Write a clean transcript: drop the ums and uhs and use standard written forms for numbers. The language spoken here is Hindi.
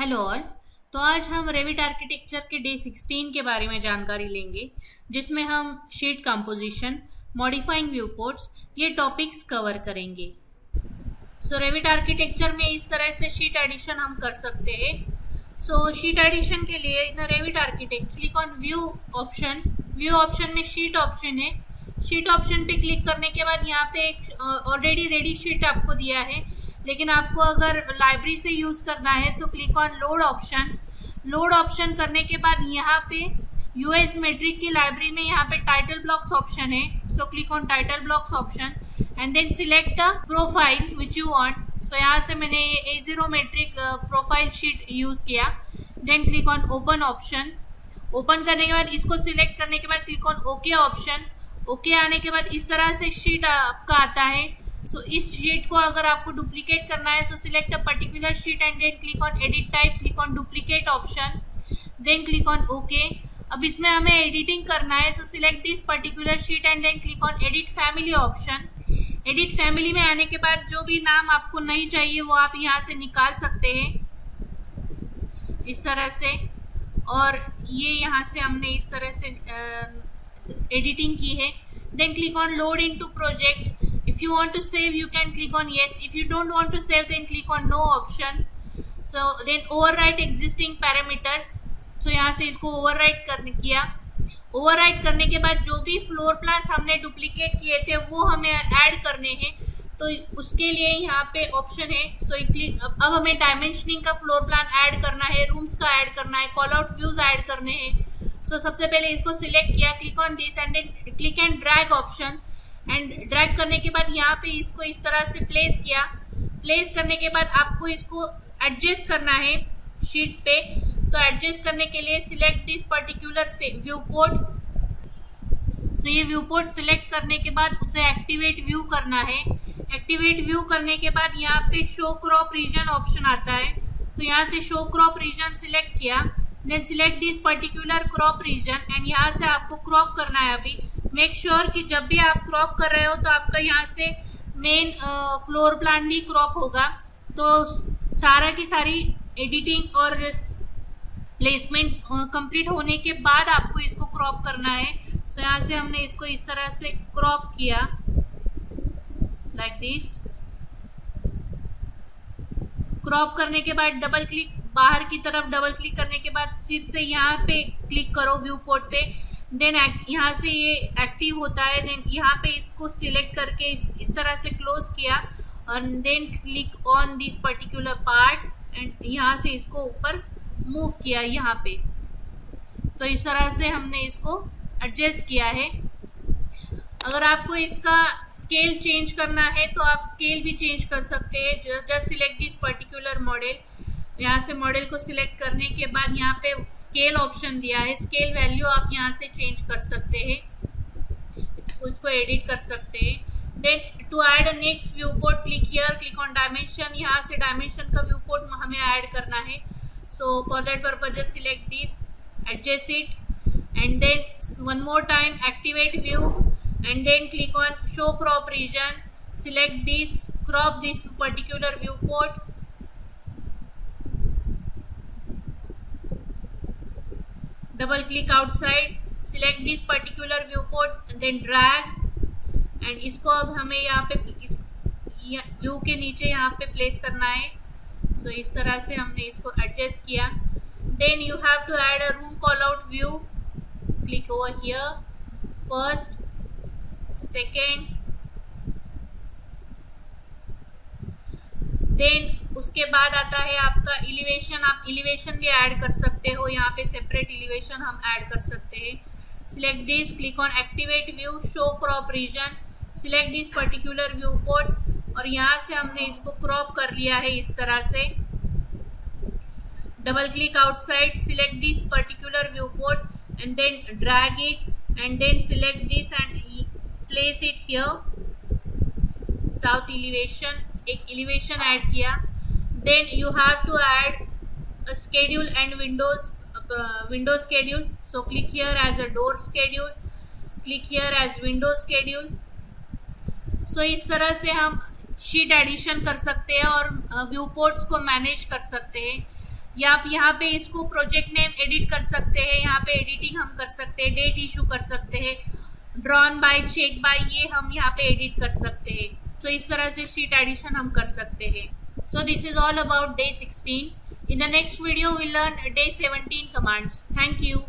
Hello all. तो आज हम रेविट आर्किटेक्चर के डे 16 के बारे में जानकारी लेंगे, जिसमें हम sheet composition, modifying view ports ये टॉपिक्स कवर करेंगे। सो रेविट आर्किटेक्चर में इस तरह से शीट एडिशन हम कर सकते हैं। सो शीट एडिशन के लिए in Revit architecture click on view option में शीट ऑप्शन है। शीट ऑप्शन पे क्लिक करने के बाद यहाँ पे एक ऑलरेडी रेडी शीट आपको दिया है, लेकिन आपको अगर लाइब्रेरी से यूज़ करना है so click on load option करने के बाद यहाँ पे यूएस मेट्रिक की लाइब्रेरी में यहाँ पे टाइटल ब्लॉक्स ऑप्शन है। So click on title blocks option and then select the profile which you want. So यहाँ से मैंने A0 metric profile sheet use किया। Then click on open option. Open करने के बाद इसको सिलेक्ट करने के बाद click on okay option. Okay आने के बाद इस तरह से शीट आपका आता है। सो इस शीट को अगर आपको डुप्लीकेट करना है so select a particular sheet and then click on edit type, click on duplicate option, then click on okay. अब इसमें हमें एडिटिंग करना है so select this particular sheet and then click on edit family option. Edit family में आने के बाद जो भी नाम आपको नहीं चाहिए वो आप यहाँ से निकाल सकते हैं इस तरह से। और ये यहाँ से हमने इस तरह से एडिटिंग की है। Then click on load into project. If you want to save, you can click on yes. If you don't want to save, then click on no option. So then overwrite existing parameters. So यहाँ से इसको overwrite किया। overwrite करने के बाद जो भी फ्लोर प्लान्स हमने डुप्लीकेट किए थे वो हमें ऐड करने हैं, तो उसके लिए यहाँ पे ऑप्शन है। सो अब हमें डायमेंशनिंग का फ्लोर प्लान ऐड करना है, रूम्स का ऐड करना है, कॉल आउट व्यूज ऐड करने हैं। सो सबसे पहले इसको सिलेक्ट किया, click on this and then click and drag option. And drag करने के बाद यहाँ पे इसको इस तरह से प्लेस किया। प्लेस करने के बाद आपको इसको एडजस्ट करना है शीट पे। तो एडजस्ट करने के लिए select this particular view port. So ये व्यू पोर्ट सिलेक्ट करने के बाद उसे एक्टिवेट व्यू करना है। एक्टिवेट व्यू करने के बाद यहाँ पे शो क्रॉप रीजन ऑप्शन आता है। तो यहाँ से शो क्रॉप रीजन सिलेक्ट किया, then select this particular crop region and यहाँ से आपको क्रॉप करना है। अभी मेक श्योर कि जब भी आप क्रॉप कर रहे हो तो आपका यहाँ से मेन फ्लोर प्लान भी क्रॉप होगा। तो सारा की सारी एडिटिंग और प्लेसमेंट कंप्लीट होने के बाद आपको इसको क्रॉप करना है। सो यहाँ से हमने इसको इस तरह से क्रॉप किया लाइक दिस। क्रॉप करने के बाद डबल क्लिक, बाहर की तरफ डबल क्लिक करने के बाद फिर से यहाँ पे क्लिक करो व्यू पोर्ट पे। देन यहाँ से ये एक्टिव होता है। देन यहाँ पे इसको सिलेक्ट करके इस तरह से क्लोज किया और then click on this particular part and यहाँ से इसको ऊपर मूव किया यहाँ पे। तो इस तरह से हमने इसको एडजस्ट किया है। अगर आपको इसका स्केल चेंज करना है तो आप स्केल भी चेंज कर सकते हैं। Just select this particular model. यहाँ से मॉडल को सिलेक्ट करने के बाद यहाँ पे स्केल ऑप्शन दिया है। स्केल वैल्यू आप यहाँ से चेंज कर सकते हैं, इसको एडिट कर सकते हैं। Then to add a next view port click here, click on dimension. यहाँ से डायमेंशन का व्यू पोर्ट हमें ऐड करना है। So for that purpose just select this, adjust it and then one more time activate view and then click on show crop region, select this, crop this particular view port, double click outside, select this particular viewport and then drag and इसको अब हमें यहाँ पे इस व्यू के नीचे यहाँ पे प्लेस करना है। सो इस तरह से हमने इसको एडजस्ट किया। Then you have to add a room call out view, click over here, first, second, then उसके बाद आता है आपका एलिवेशन। आप एलिवेशन भी ऐड कर सकते हो, यहाँ पे सेपरेट एलिवेशन हम ऐड कर सकते हैं। Select this, click on activate view, show crop region, select this particular view port और यहाँ से हमने इसको क्रॉप कर लिया है इस तरह से। Double click outside, select this particular view port and then drag it and then select this and place it here. South elevation, एक एलिवेशन ऐड किया। Then you have to add schedule and window schedule. So click here as a door schedule, click here as window schedule. So इस तरह से हम शीट एडिशन कर सकते हैं और व्यू पोर्ट्स को मैनेज कर सकते हैं। या आप यहाँ पे इसको प्रोजेक्ट नेम एडिट कर सकते हैं, यहाँ पे एडिटिंग हम कर सकते हैं, डेट इशू कर सकते हैं, ड्रॉन बाय, चेक बाय, ये हम यहाँ पे एडिट कर सकते हैं। सो इस तरह से शीट एडिशन हम कर सकते हैं। So this is all about day 16. In the next video we'll learn day 17 commands. Thank you.